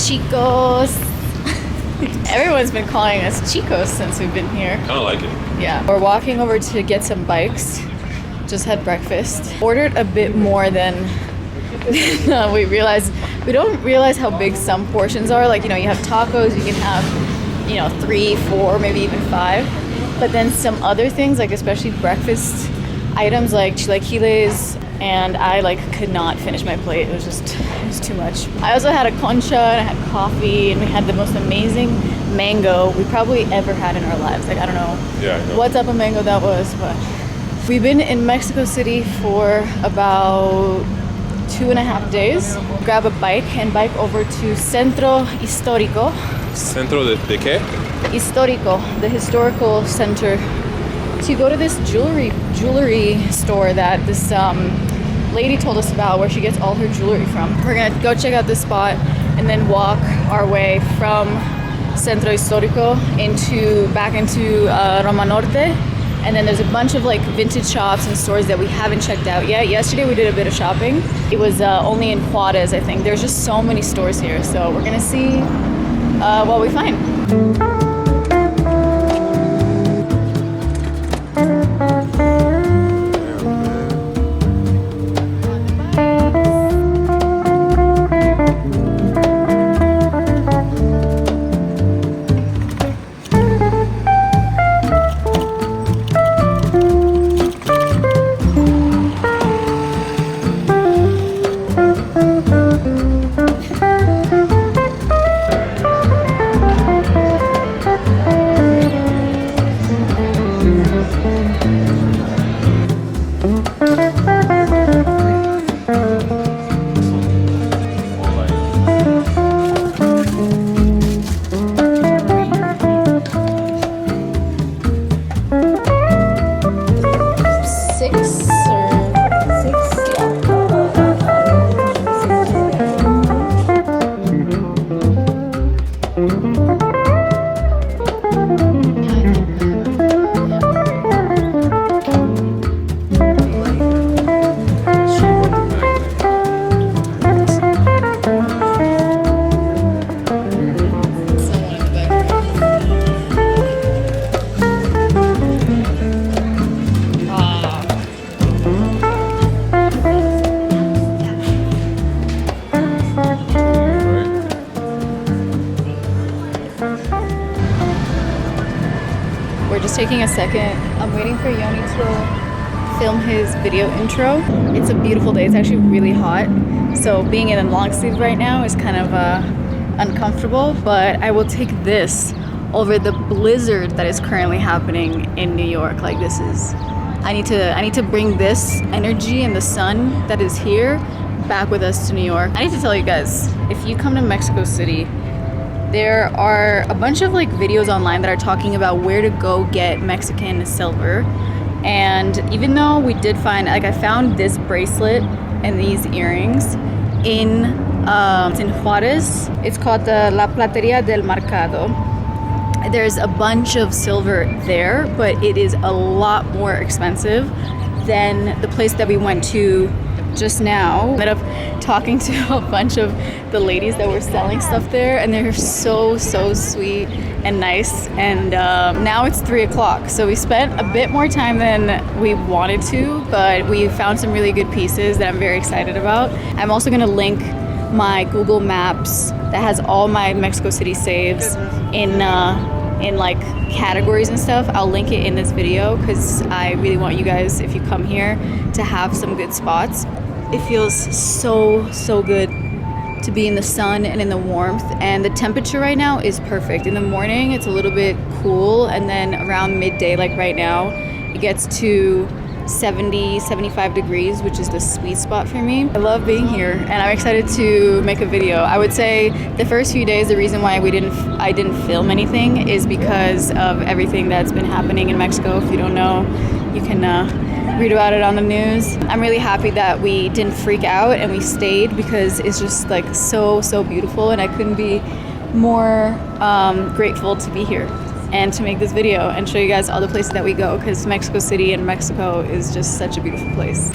chicos. Everyone's been calling us chicos since we've been here. Kind of like it. Yeah. We're walking over to get some bikes. Just had breakfast. Ordered a bit more than we realized. We don't realize how big some portions are. Like, you know, you have tacos, you can have, you know, 3, 4, maybe even 5. But then some other things, like especially breakfast items like chilaquiles, and I like could not finish my plate. It was too much. I also had a concha and I had coffee, and we had the most amazing mango we probably ever had in our lives. Like, I don't know, what type of mango that was, but we've been in Mexico City for about 2.5 days. Grab a bike and bike over to Centro Histórico. Centro de qué? Histórico, the historical center, to go to this jewelry store that this lady told us about, where she gets all her jewelry from. We're gonna go check out this spot and then walk our way from Centro Histórico back into Roma Norte. And then there's a bunch of like vintage shops and stores that we haven't checked out yet. Yesterday we did a bit of shopping. It was only in Juarez, I think. There's just so many stores here, so we're gonna see what we find. We're just taking a second. I'm waiting for Yoni to film his video intro. It's a beautiful day. It's actually really hot. So being in a long sleeve right now is kind of uncomfortable, but I will take this over the blizzard that is currently happening in New York. Like, this is, I need to bring this energy and the sun that is here back with us to New York. I need to tell you guys, if you come to Mexico City, there are a bunch of like videos online that are talking about where to go get Mexican silver. And even though we did find, like, I found this bracelet and these earrings in Juarez. It's called the La Plateria del Mercado. There's a bunch of silver there, but it is a lot more expensive than the place that we went to just now. Ended up talking to a bunch of the ladies that were selling stuff there, and they're so sweet and nice. And now it's 3 o'clock, so we spent a bit more time than we wanted to, but we found some really good pieces that I'm very excited about. I'm also gonna link my Google Maps that has all my Mexico City saves in like categories and stuff. I'll link it in this video because I really want you guys, if you come here, to have some good spots. It feels so good to be in the sun and in the warmth, and the temperature right now is perfect. In the morning it's a little bit cool, and then around midday, like right now, it gets to 70-75 degrees, which is the sweet spot for me. I love being here, and I'm excited to make a video. I would say the first few days, the reason why I didn't film anything is because of everything that's been happening in Mexico. If you don't know, you can read about it on the news. I'm really happy that we didn't freak out and we stayed, because it's just like so beautiful, and I couldn't be more grateful to be here and to make this video and show you guys all the places that we go, because Mexico City and Mexico is just such a beautiful place.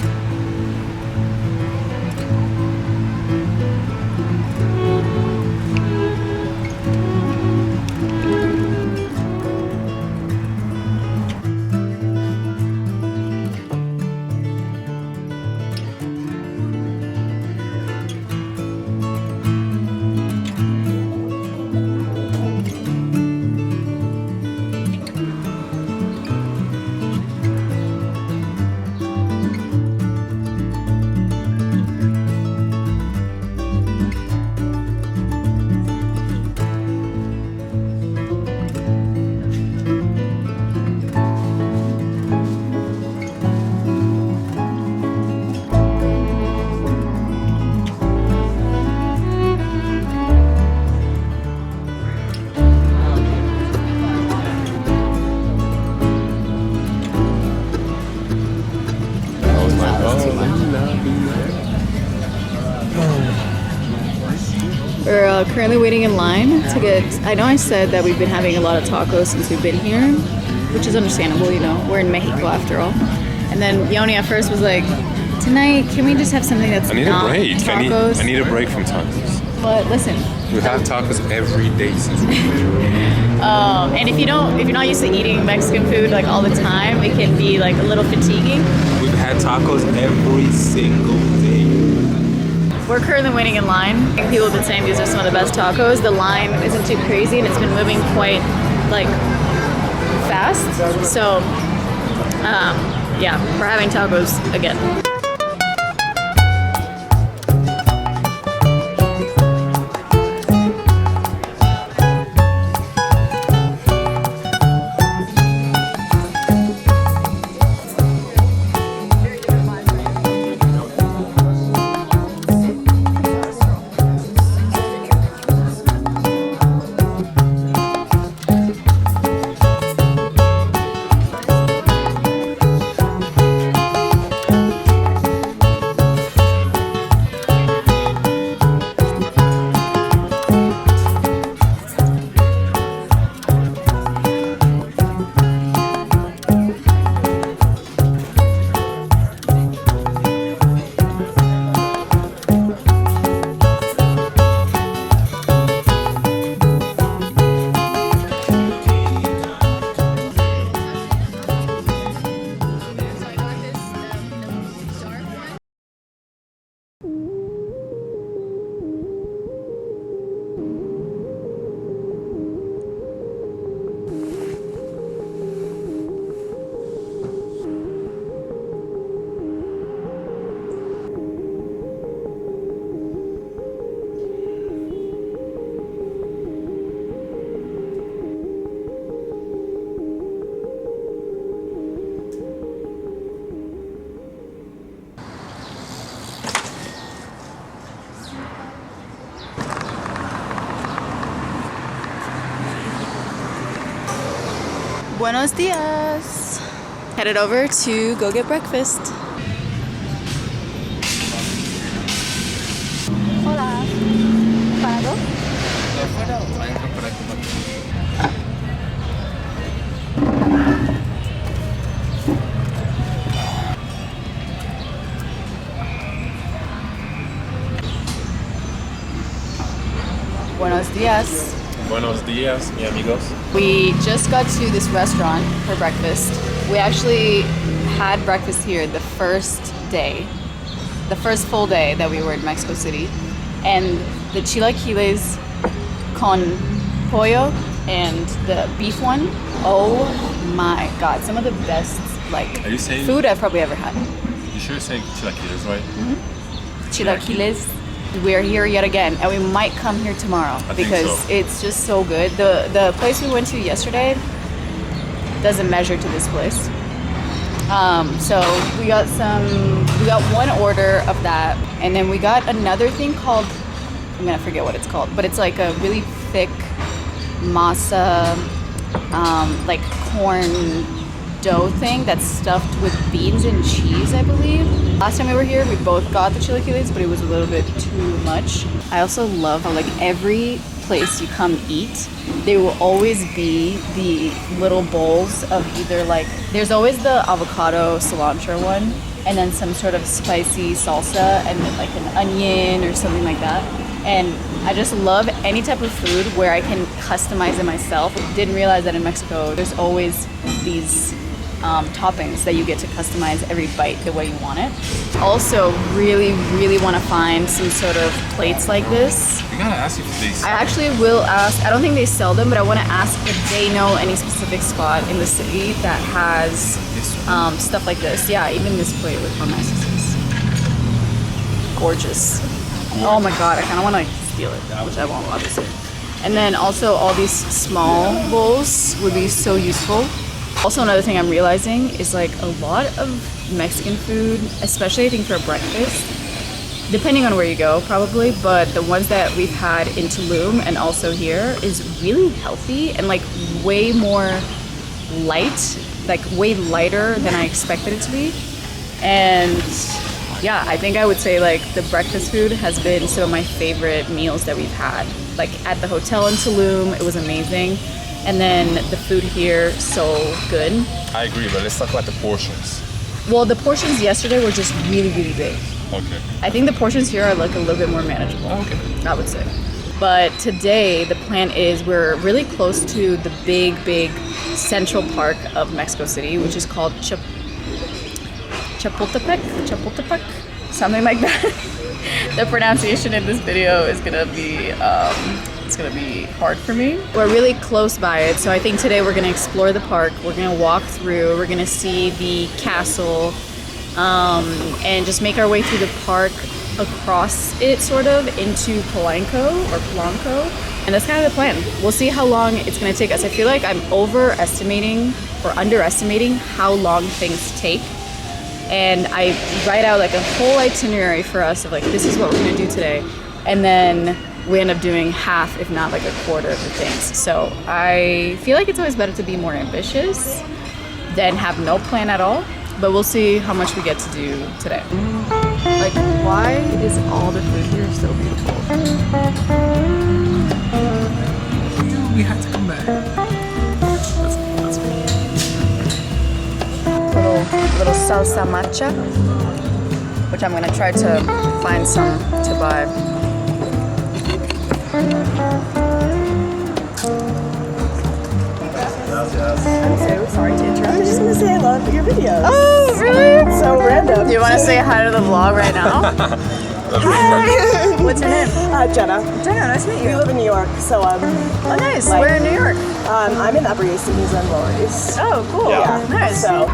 We're currently waiting in line to get, I know I said that we've been having a lot of tacos since we've been here, which is understandable, you know, we're in Mexico after all. And then Yoni at first was like, tonight, can we just have something that's I need not a break. tacos? I need a break from tacos. But listen. We've had tacos every day since we've been here. And if you're not used to eating Mexican food like all the time, it can be like a little fatiguing. We've had tacos every single day. We're currently waiting in line. People have been saying these are some of the best tacos. The line isn't too crazy and it's been moving quite like fast. So yeah, we're having tacos again. Buenos dias. Headed over to go get breakfast. Hola. ¿Para dos? Buenos dias. Buenos dias, mi amigos. We just got to this restaurant for breakfast. We actually had breakfast here the first day, the first full day that we were in Mexico City. And the chilaquiles con pollo and the beef one, oh my god, some of the best like Are you saying, food I've probably ever had. You sure you're saying chilaquiles, right? Chilaquiles. We're here yet again, and we might come here tomorrow because it's just so good. The place we went to yesterday doesn't measure to this place. So we got one order of that, and then we got another thing called, I'm gonna forget what it's called, but it's like a really thick masa, like corn dough thing that's stuffed with beans and cheese, I believe. Last time we were here, we both got the chilaquiles, but it was a little bit too much. I also love how like every place you come eat, there will always be the little bowls of either like, there's always the avocado cilantro one, and then some sort of spicy salsa, and then like an onion or something like that. And I just love any type of food where I can customize it myself. Didn't realize that in Mexico, there's always these toppings that you get to customize every bite the way you want it. Also, really want to find some sort of plates like this. You gotta ask if they sell. I actually will ask. I don't think they sell them, but I want to ask if they know any specific spot in the city that has stuff like this. Yeah, even this plate, look how nice this is. Gorgeous. Oh my god, I kind of want to steal it, which I won't, obviously. And then also all these small bowls would be so useful. Also, another thing I'm realizing is like a lot of Mexican food, especially I think for breakfast, depending on where you go probably, but the ones that we've had in Tulum and also here is really healthy and like way more light, like way lighter than I expected it to be. And yeah, I think I would say like the breakfast food has been some of my favorite meals that we've had. Like at the hotel in Tulum, it was amazing. And then the food here, so good. I agree, but let's talk about the portions. Well, the portions yesterday were just really, really big. Okay. I think the portions here are like a little bit more manageable. Okay. I would say. But today, the plan is we're really close to the big central park of Mexico City, which is called Chapultepec, something like that. The pronunciation in this video is gonna be it's gonna be hard for me. We're really close by it, so I think today we're gonna explore the park. We're gonna walk through. We're gonna see the castle, and just make our way through the park, across it sort of into Polanco, and that's kind of the plan. We'll see how long it's gonna take us. I feel like I'm overestimating or underestimating how long things take. And I write out like a whole itinerary for us of like, this is what we're gonna do today. And then we end up doing half, if not like a quarter of the things. So I feel like it's always better to be more ambitious than have no plan at all. But we'll see how much we get to do today. Like, why is all the food here so beautiful? We have to come back. That's Little salsa matcha, which I'm gonna try to find some to buy. I'm so sorry to interrupt. I was just gonna say I love your videos. Oh, really? It's so random. Do you want to say hi to the vlog right now? Hi. What's your name? Jenna. Jenna, nice to meet We you. live in New York, so Oh, nice. like- We're in New York. I'm in the Upper East and he's in Lower East. Oh, cool. Yeah. Nice. So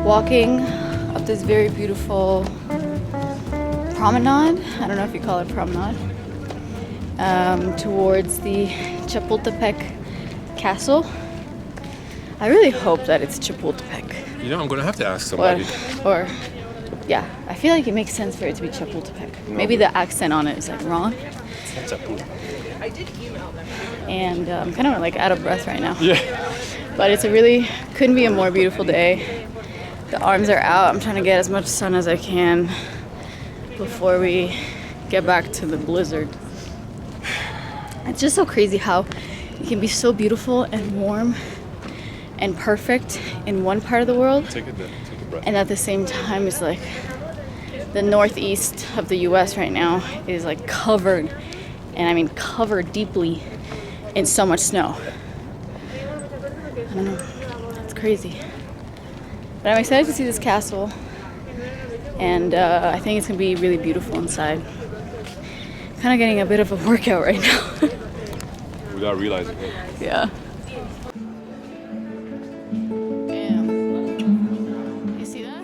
Walking up this very beautiful promenade. I don't know if you call it promenade. Towards the Chapultepec castle. I really hope that it's Chapultepec. You know, I'm gonna have to ask somebody. Or yeah, I feel like it makes sense for it to be Chapultepec. Maybe the accent on it is like wrong. And I'm kind of like out of breath right now. Yeah. But it's a really, couldn't be a more beautiful day. The arms are out. I'm trying to get as much sun as I can before we get back to the blizzard. It's just so crazy how it can be so beautiful and warm and perfect in one part of the world. Take a breath. And at the same time, it's like the northeast of the US right now is like covered, and I mean covered deeply in so much snow. I don't know, it's crazy. But I'm excited to see this castle, and I think it's gonna be really beautiful inside. Kind of getting a bit of a workout right now. Without realizing it. Yeah. Damn. You see that?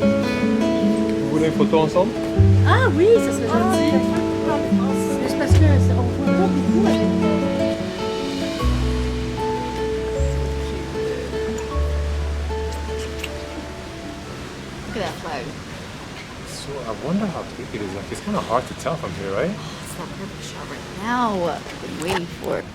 Vous voulez une photo ensemble? ah oui, ça serait gentil. Juste parce que on voit pas beaucoup avec. Look at that flag. So I wonder how big it is. Like, it's kind of hard to tell from here, right? It's that perfect shot right now. I've been waiting for it.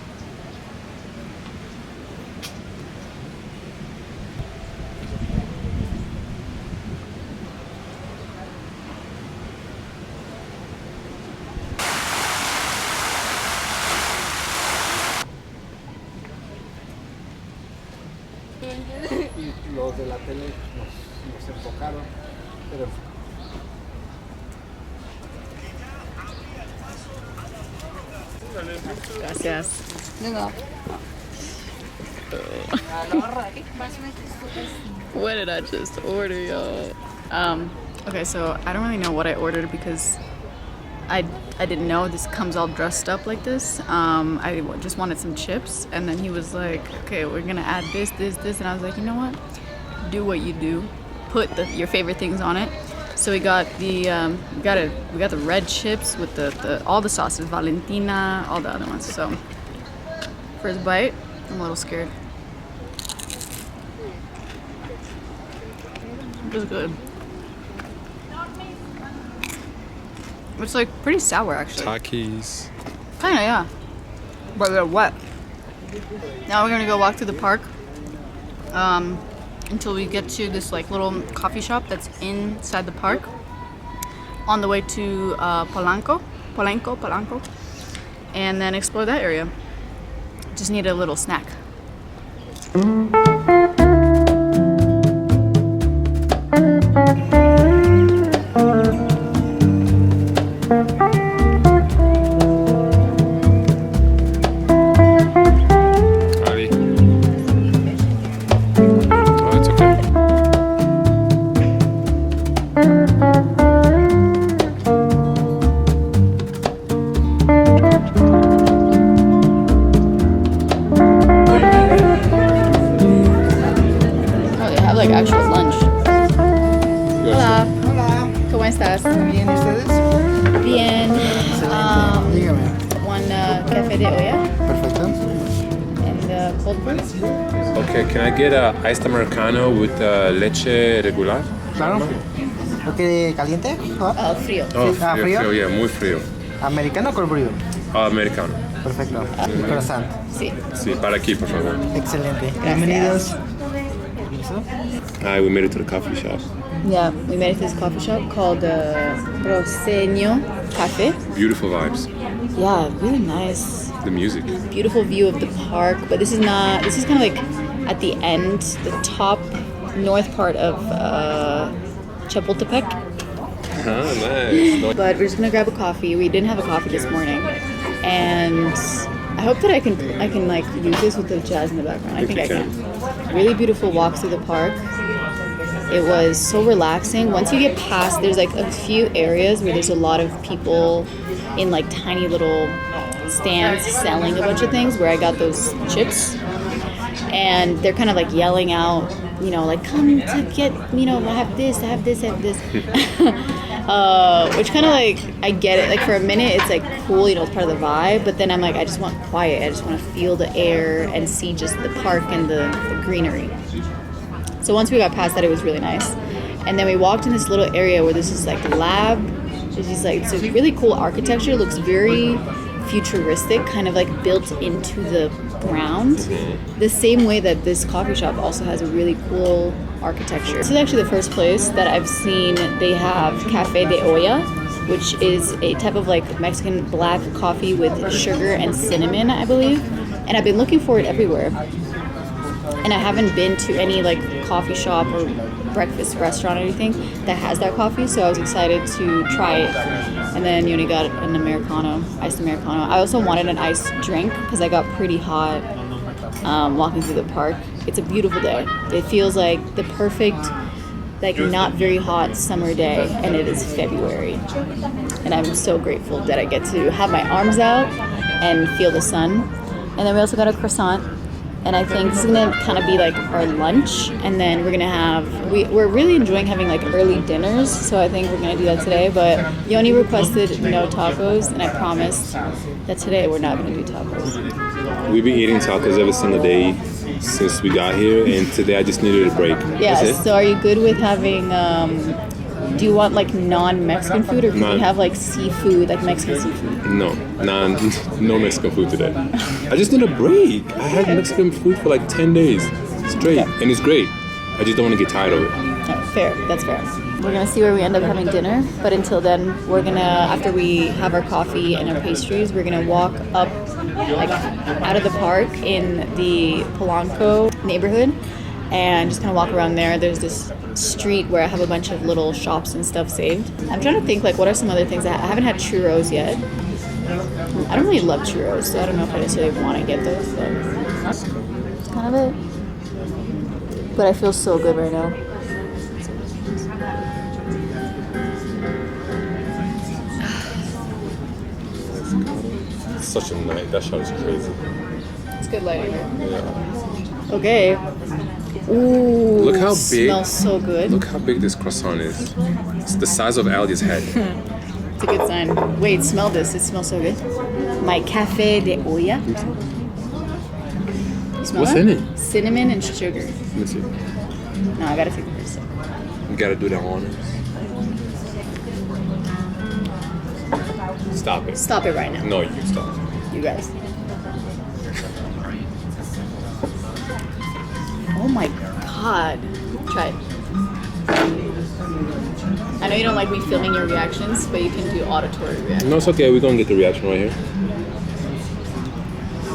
los de la tele nos enfocaron, pero Gracias. What did I just order, y'all? Okay, so I don't really know what I ordered because I didn't know this comes all dressed up like this. I just wanted some chips, and then he was like, okay, we're gonna add this, and I was like, you know what? Do what you do. Put your favorite things on it. So we got the we got the red chips with the all the sauces, Valentina, all the other ones. So first bite, I'm a little scared. It's good. It's like pretty sour actually. Takis. Kinda, yeah. But they're wet. Now we're gonna go walk through the park until we get to this like little coffee shop that's inside the park on the way to Polanco, and then explore that area. Just need a little snack. Like actual lunch. Hola. Hola. ¿Cómo estás? Bien, ¿y ustedes? Bien. Dígame. One café de olla Perfecto. and cold brew. Okay, can I get a iced americano with leche regular? Claro. ¿Ok caliente? ¿Ah? Frío. Oh, Ah, frío, frío. yeah, muy frío. ¿Americano o cold brew? Americano. Perfecto. Y croissant. Sí. Sí, para aquí, por favor. Excelente. Bienvenidos. Hi, we made it to the coffee shop. Yeah, we made it to this coffee shop called Roseño Cafe. Beautiful vibes. Yeah, really nice. The music. Beautiful view of the park, but this is kind of like at the end, the top north part of Chapultepec. Ah, nice. But we're just gonna grab a coffee. We didn't have a coffee this morning, and I hope that I can like use this with the jazz in the background. I think I can. Really beautiful walk through the park. It was so relaxing. Once you get past, there's like a few areas where there's a lot of people in like tiny little stands selling a bunch of things, where I got those chips, and they're kind of like yelling out, you know, like, come to get, you know, I have this, I have this, I have this. Which kind of like, I get it. Like for a minute, it's like cool, you know, it's part of the vibe. But then I'm like, I just want quiet. I just want to feel the air and see just the park and the greenery. So once we got past that, it was really nice. And then we walked in this little area where there's this like lab. There's these like, it's a really cool architecture. It looks very futuristic, kind of like built into the ground. The same way that this coffee shop also has a really cool architecture. This is actually the first place that I've seen they have café de olla, which is a type of like Mexican black coffee with sugar and cinnamon, I believe. And I've been looking for it everywhere. And I haven't been to any like coffee shop or breakfast restaurant or anything that has that coffee, so I was excited to try it. And then Yoni got an Americano, iced Americano. I also wanted an iced drink because I got pretty hot walking through the park. It's a beautiful day. It feels like the perfect, like not very hot summer day, and it is February. And I'm so grateful that I get to have my arms out and feel the sun. And then we also got a croissant. And I think this is gonna kind of be like our lunch, and then we're gonna have, we're really enjoying having like early dinners, so I think we're gonna do that today. But Yoni requested no tacos, and I promised that today we're not gonna do tacos. We've been eating tacos every single day since we got here, and today I just needed a break. Yeah, so are you good with having, do you want like non-Mexican food, or can you have like seafood, like Mexican seafood? No Mexican food today. I just need a break. I had Mexican food for like 10 days straight, and it's great. I just don't want to get tired of it. Oh, fair, that's fair. We're gonna see where we end up having dinner, but until then, we're gonna, after we have our coffee and our pastries, we're gonna walk up, like, out of the park in the Polanco neighborhood, and just kind of walk around there. There's this street where I have a bunch of little shops and stuff saved. I'm trying to think like what are some other things. I haven't had churros yet. I don't really love churros, so I don't know if I necessarily want to get those, but that's kind of it. But I feel so good right now. Such a night. That shot is crazy. It's good lighting. Yeah. Okay. Ooh. Look how big. Smells so good. Look how big this croissant is. It's the size of Ali's head. It's a good sign. Wait, smell this. It smells so good. My café de olla. You smell What's that? in it? Cinnamon and sugar. Let me see. No, I gotta take the first sip. You gotta do the honors. Stop it. Stop it right now. No, you stop. You guys. Oh my god. Try it. I know you don't like me filming your reactions, but you can do auditory reactions. No, it's okay. We're gonna get the reaction right here.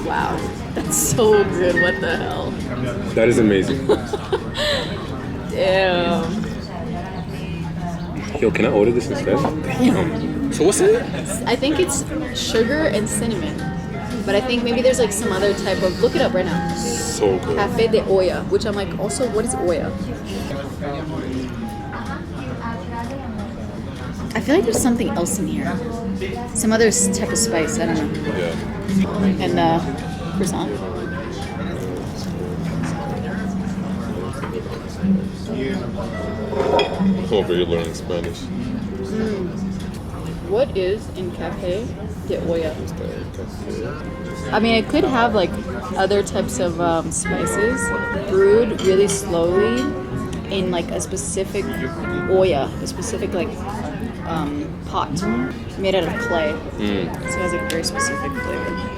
Wow. That's so good. What the hell? That is amazing. Damn. Yo, can I order this instead? Damn. So what's in it? I think it's sugar and cinnamon. But I think maybe there's like some other type of... Look it up right now. So good. Café de olla. Which I'm like, also, what is olla? I feel like there's something else in here. Some other type of spice. I don't know. Yeah. And croissant. Over here learning Spanish. What is in café de olla? I mean, it could have like other types of spices brewed really slowly in like a specific olla, a specific like pot made out of clay. So it has like a very specific flavor.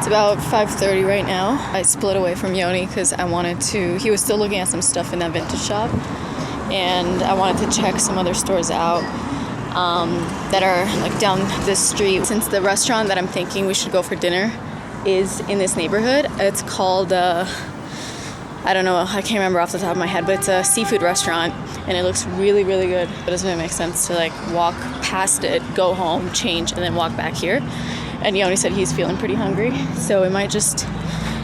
It's about 5:30 right now. I split away from Yoni because I wanted to, he was still looking at some stuff in that vintage shop, and I wanted to check some other stores out that are like down this street. Since the restaurant that I'm thinking we should go for dinner is in this neighborhood, it's called, I don't know, I can't remember off the top of my head, but it's a seafood restaurant and it looks really, really good. It doesn't really make sense to like walk past it, go home, change, and then walk back here. And Yoni said he's feeling pretty hungry, so we might just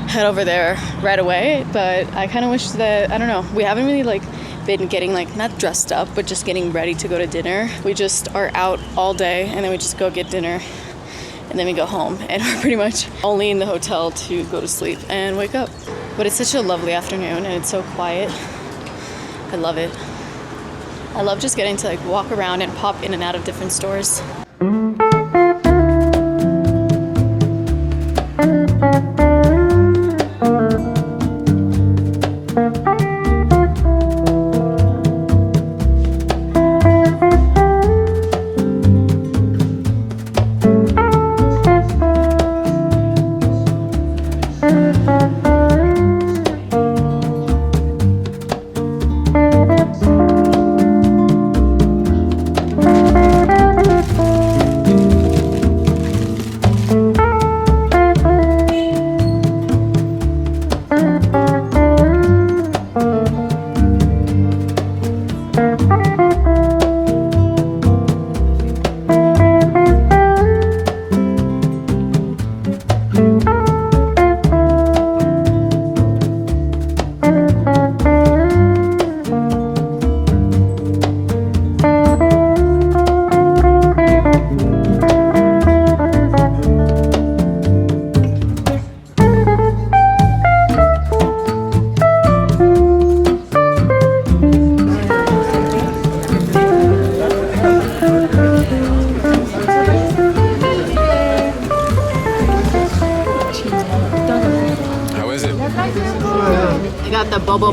head over there right away. But I kind of wish that, I don't know, we haven't really like been getting like, not dressed up, but just getting ready to go to dinner. We just are out all day and then we just go get dinner and then we go home, and we're pretty much only in the hotel to go to sleep and wake up. But it's such a lovely afternoon and it's so quiet. I love it. I love just getting to like walk around and pop in and out of different stores.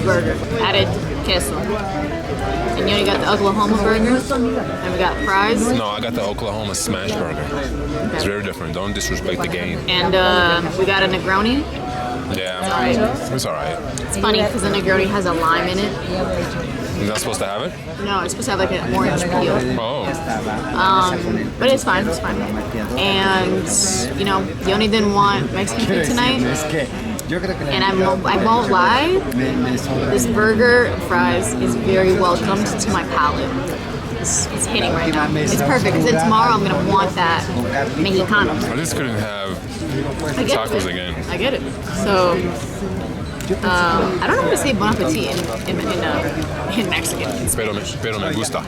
burger, added queso. And you only got the Oklahoma burger, and we got fries. No, I got the Oklahoma smash burger. It's very different. Don't disrespect the game. And we got a Negroni. Yeah, it's alright. It's funny because the Negroni has a lime in it. You're not supposed to have it? No, it's supposed to have like an orange peel. Oh. But it's fine, it's fine. And, you know, Yoni didn't want Mexican food tonight. And I won't lie, this burger and fries is very welcomed to my palate. It's hitting right now. It's perfect because then tomorrow I'm going to want that Mexicano. I just couldn't have I get tacos it. again. I get it. So, I don't know how to say bon appetit in Mexican. Pero me gusta.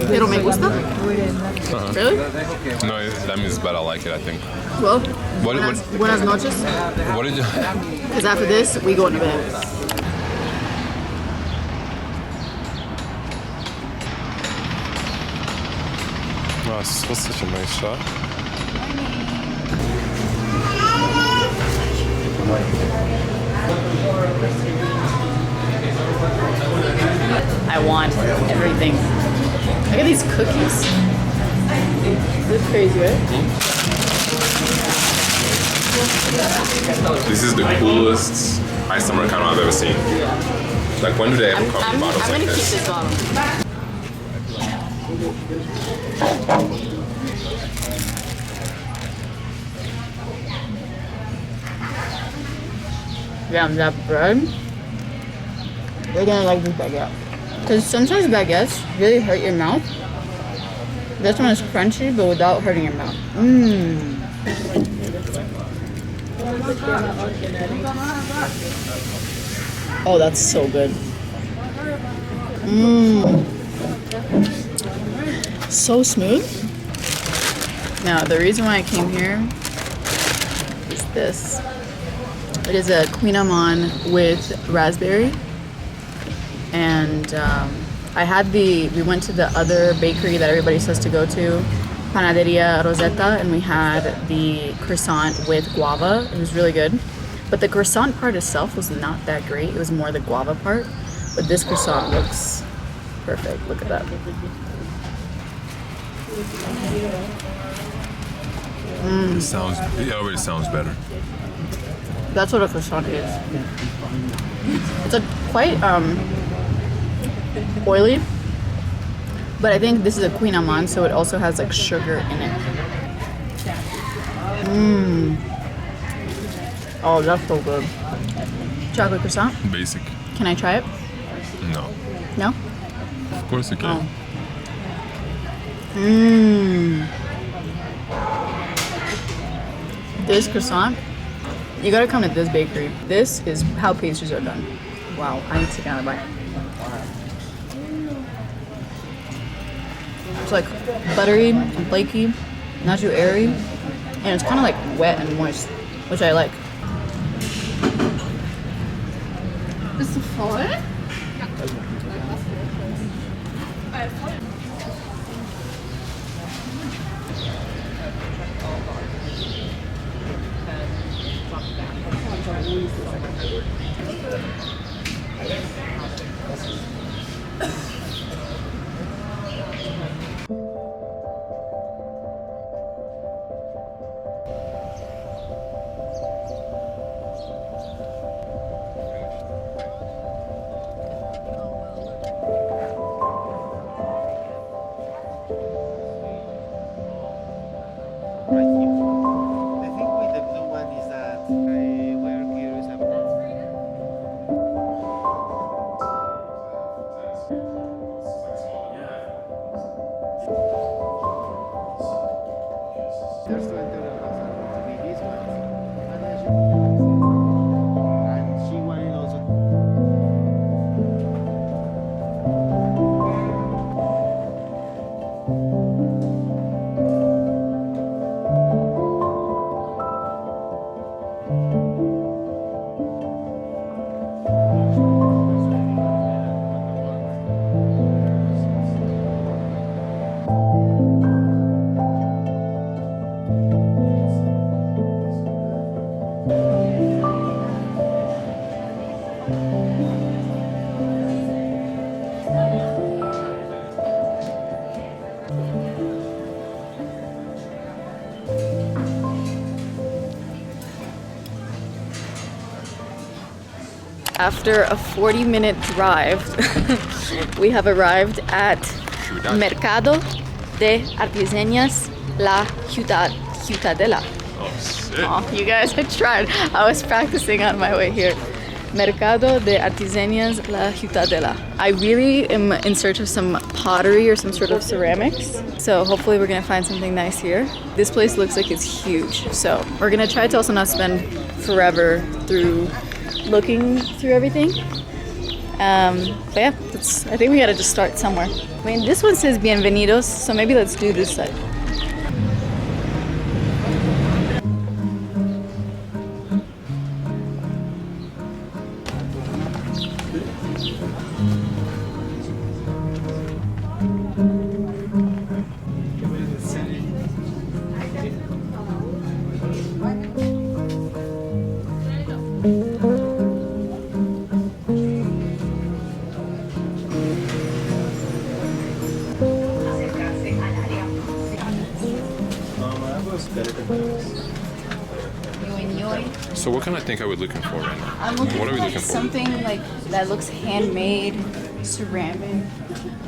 Pero me gusta? Really? No, that means but I like it, I think. Well, What buenas noches. What did you... Because after this, we go to bed. Oh, this was such a nice shot. I want everything. Look at these cookies. This is crazy, right? This is the coolest iced Americano I've ever seen. Like, when do they ever come in bottles I'm like gonna keep this? this bottle. Yeah, that bread. You're gonna like this baguette. Because sometimes baguettes really hurt your mouth. This one is crunchy, but without hurting your mouth. Mmm. Oh, that's so good. Mmm. So smooth. Now, the reason why I came here is this. It is a Queen Amman with raspberry. And we went to the other bakery that everybody says to go to, Panaderia Rosetta, and we had the croissant with guava. It was really good. But the croissant part itself was not that great. It was more the guava part. But this croissant looks perfect. Look at that. It already sounds better. That's what a croissant is. It's a quite oily, but I think this is a Queen Amman, so it also has like sugar in it. Mmm. Oh, that's so good. Chocolate croissant. Basic. Can I try it? No. No? Of course you can. Mmm. This croissant, you gotta come to this bakery. This is how pastries are done. Wow, I need to take another bite. It's like buttery and flaky, not too airy, and it's kind of like wet and moist, which I like. Bist du voll? After a 40-minute drive, we have arrived at Mercado de Artesanías La Ciudadela. Oh, shit. Oh, you guys, I tried. I was practicing on my way here. Mercado de Artesanías La Ciudadela. I really am in search of some pottery or some sort of ceramics. So hopefully we're gonna find something nice here. This place looks like it's huge. So we're gonna try to also not spend forever through looking through everything. But yeah, I think we gotta just start somewhere. I mean, this one says bienvenidos, so maybe let's do this side. So what kind of thing are we looking for right now? I'm looking What are we for looking for? something like that looks handmade, ceramic,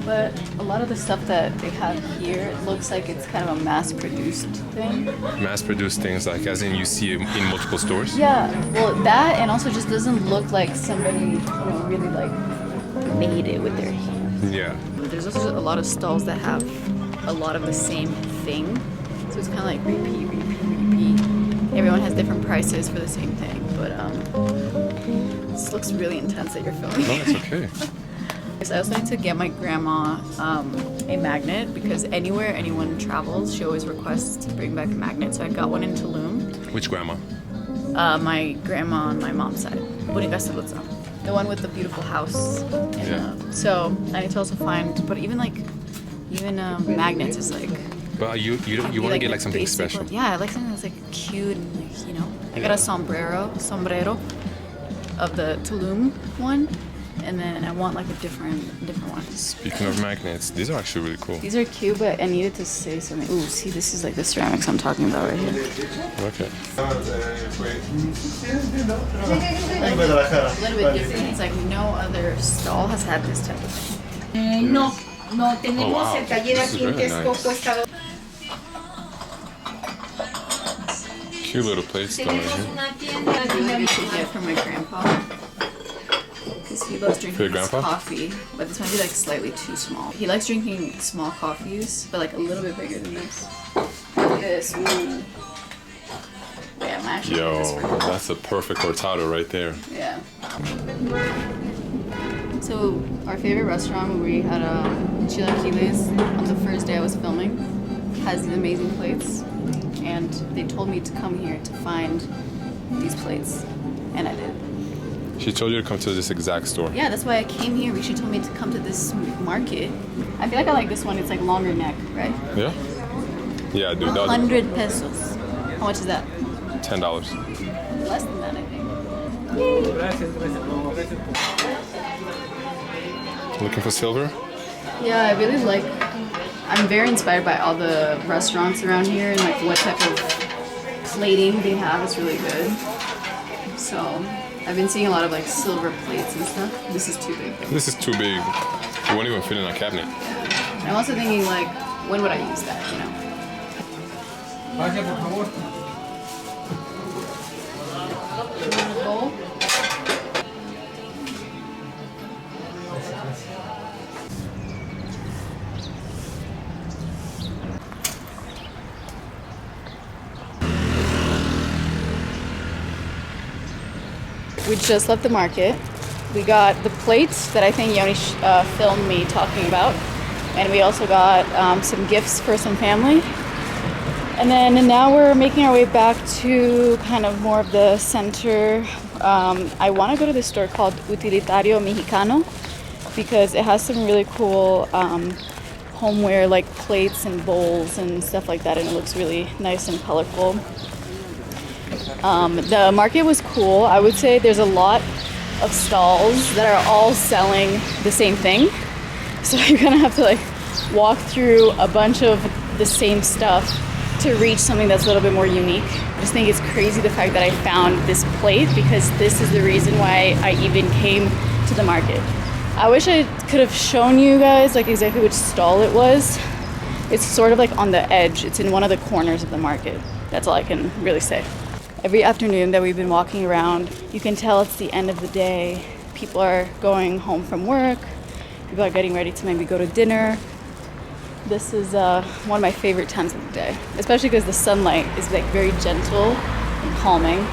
but a lot of the stuff that they have here, it looks like it's kind of a mass-produced thing. Mass-produced things, like as in you see it in multiple stores? Yeah, well, that and also just doesn't look like somebody, really like made it with their hands. Yeah. There's also a lot of stalls that have a lot of the same thing, so it's kind of like repeat. Everyone has different prices for the same thing, but this looks really intense that you're filming. No, it's okay. So I also need to get my grandma a magnet because anywhere anyone travels, she always requests to bring back a magnet. So I got one in Tulum. Which grandma? My grandma on my mom's side, Bonifacio, the one with the beautiful house. So I need to also find, but even magnets is like. But you want to get like something special. Yeah, I like something that's like cute and I got a sombrero of the Tulum one, and then I want like a different one. Speaking of magnets, these are actually really cool. These are cute, but I needed to say something. Ooh, see, this is like the ceramics I'm talking about right here. Okay. A little bit different. It's like no other stall has had this type of thing. No tenemos wow. el taller This is aquí en really Texcoco nice. está. Cute little plates though, right Tenemos here. una tienda I really need to get for my grandpa because he loves For drinking your his grandpa? coffee, but this might be like slightly too small. He likes drinking small coffees, but like a little bit bigger than this. Look at this. Ooh. Yeah, I'm actually Yo, gonna get this for that's a perfect cortado right there. Yeah. So our favorite restaurant where we had chilaquiles on the first day I was filming has these amazing plates, and they told me to come here to find these plates, and I did. She told you to come to this exact store. Yeah, that's why I came here. She told me to come to this market. I feel like I like this one. It's like longer neck, right? Yeah? Yeah, dude. That was 100 pesos. How much is that? $10. Less than that, I think. Looking for silver? Yeah, I really like. I'm very inspired by all the restaurants around here and like what type of plating they have. It's really good. So I've been seeing a lot of like silver plates and stuff. This is too big though. This is too big. It won't even fit in a cabinet. Yeah. I'm also thinking like, when would I use that? Pase, por favor. Bowl? We just left the market. We got the plates that I think Yoni filmed me talking about. And we also got some gifts for some family. And then now we're making our way back to kind of more of the center. I want to go to this store called Utilitario Mexicano because it has some really cool homeware like plates and bowls and stuff like that, and it looks really nice and colorful. The market was cool. I would say there's a lot of stalls that are all selling the same thing. So you're gonna have to like walk through a bunch of the same stuff to reach something that's a little bit more unique. I just think it's crazy the fact that I found this plate, because this is the reason why I even came to the market. I wish I could have shown you guys like exactly which stall it was. It's sort of like on the edge. It's in one of the corners of the market. That's all I can really say. Every afternoon that we've been walking around, you can tell it's the end of the day. People are going home from work. People are getting ready to maybe go to dinner. This is one of my favorite times of the day, especially because the sunlight is like very gentle and calming.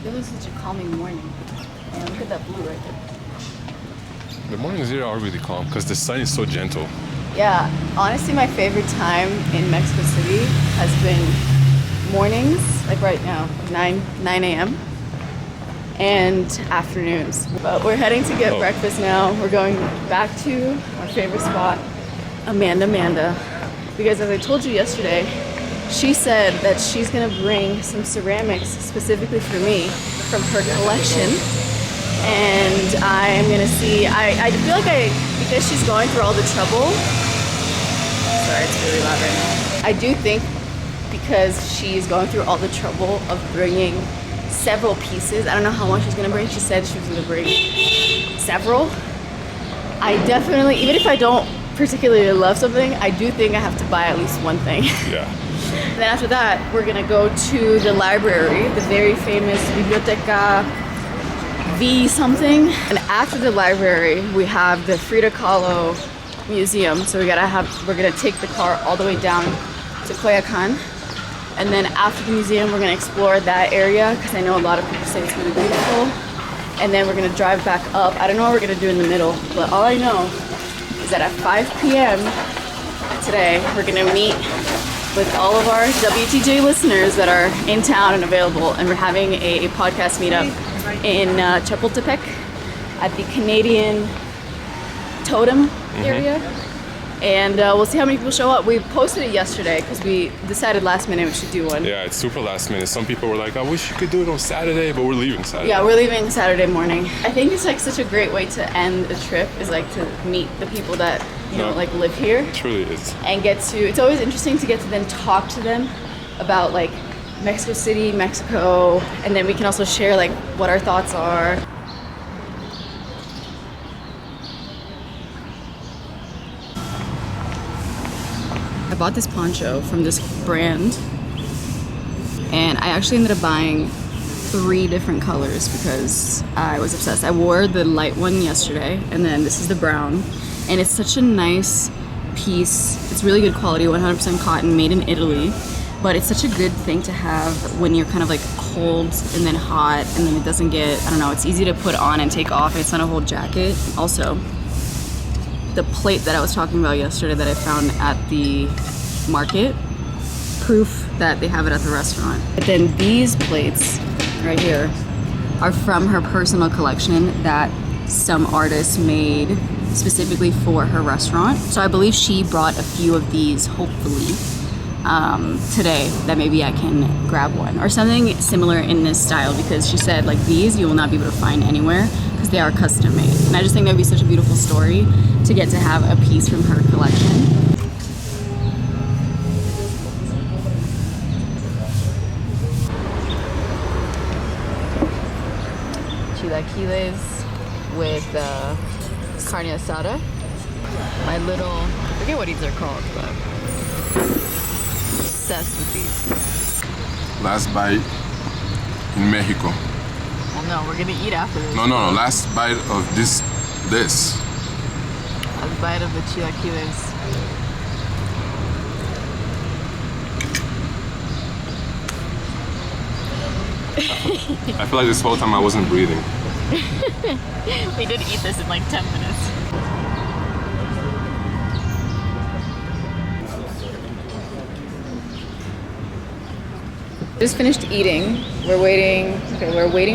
It was such a calming morning. And look at that blue right there. The mornings here are really calm because the sun is so gentle. Yeah, honestly, my favorite time in Mexico City has been mornings, like right now, 9 a.m. and afternoons. But we're heading to get breakfast now. We're going back to our favorite spot, Amanda. Because as I told you yesterday, she said that she's gonna bring some ceramics specifically for me from her collection. And I'm gonna see, I feel like because she's going through all the trouble, sorry, it's really loud right now. I do think because she's going through all the trouble of bringing several pieces, I don't know how much she's gonna bring, she said she was gonna bring several. I definitely, even if I don't particularly love something, I do think I have to buy at least one thing. Yeah. And then after that, we're gonna go to the library, the very famous Biblioteca V something. And after the library, we have the Frida Kahlo Museum. So we're gonna take the car all the way down to Coyoacan. And then after the museum, we're gonna explore that area because I know a lot of people say it's really beautiful. And then we're gonna drive back up. I don't know what we're gonna do in the middle, but all I know is that at 5 p.m. today, we're gonna meet with all of our WTJ listeners that are in town and available, and we're having a podcast meetup in Chapultepec at the Canadian Totem area. And we'll see how many people show up. We posted it yesterday because we decided last minute we should do one. Yeah, it's super last minute. Some people were like, I wish you could do it on Saturday, but we're leaving Saturday. Yeah, we're leaving Saturday morning. I think it's like such a great way to end a trip, is like to meet the people that you know like live here. It truly is. And get to, it's always interesting to get to then talk to them about like Mexico City, Mexico, and then we can also share like what our thoughts are. I bought this poncho from this brand, and I actually ended up buying 3 different colors because I was obsessed. I wore the light one yesterday, and then this is the brown, and it's such a nice piece. It's really good quality, 100% cotton, made in Italy, but it's such a good thing to have when you're kind of like cold and then hot, and then it doesn't get, I don't know, it's easy to put on and take off. It's not a whole jacket. Also, the plate that I was talking about yesterday that I found at the market, proof that they have it at the restaurant. But then these plates right here are from her personal collection that some artist made specifically for her restaurant. So I believe she brought a few of these, hopefully, today, that maybe I can grab one or something similar in this style, because she said like these you will not be able to find anywhere because they are custom made. And I just think that would be such a beautiful story to get to have a piece from her collection. Chilaquiles with carne asada. My little, I forget what these are called, but Obsessed with these. Last bite in Mexico. Well, no, we're gonna eat after this. No. Last bite of this. Last bite of the chilaquiles. I feel like this whole time I wasn't breathing. We did eat this in like 10 minutes. Just finished eating. We're waiting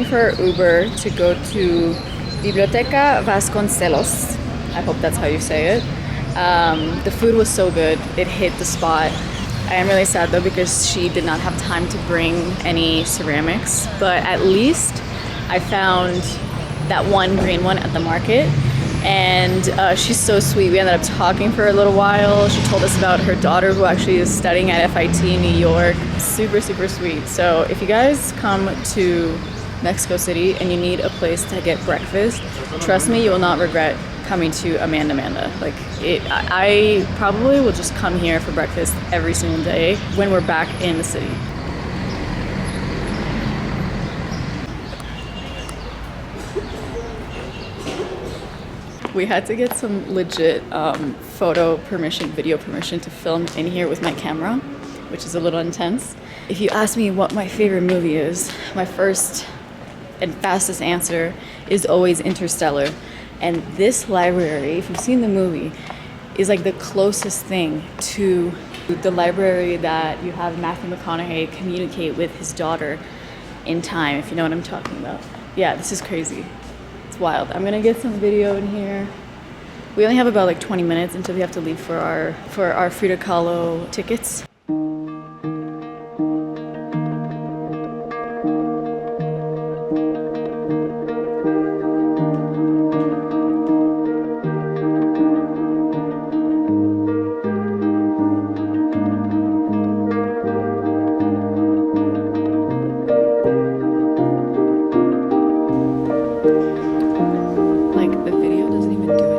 for our Uber to go to Biblioteca Vasconcelos. I hope that's how you say it. The food was so good. It hit the spot. I am really sad though because she did not have time to bring any ceramics, but at least I found that one green one at the market, and she's so sweet. We ended up talking for a little while. She told us about her daughter who actually is studying at FIT in New York. Super, super sweet. So if you guys come to Mexico City and you need a place to get breakfast, trust me, you will not regret coming to Amanda. Like I probably will just come here for breakfast every single day when we're back in the city. We had to get some legit photo permission, video permission to film in here with my camera, which is a little intense. If you ask me what my favorite movie is, my first and fastest answer is always Interstellar. And this library, if you've seen the movie, is like the closest thing to the library that you have Matthew McConaughey communicate with his daughter in time, if you know what I'm talking about. Yeah, this is crazy. It's wild. I'm gonna get some video in here. We only have about like 20 minutes until we have to leave for our Frida Kahlo tickets. Like the video doesn't even do it.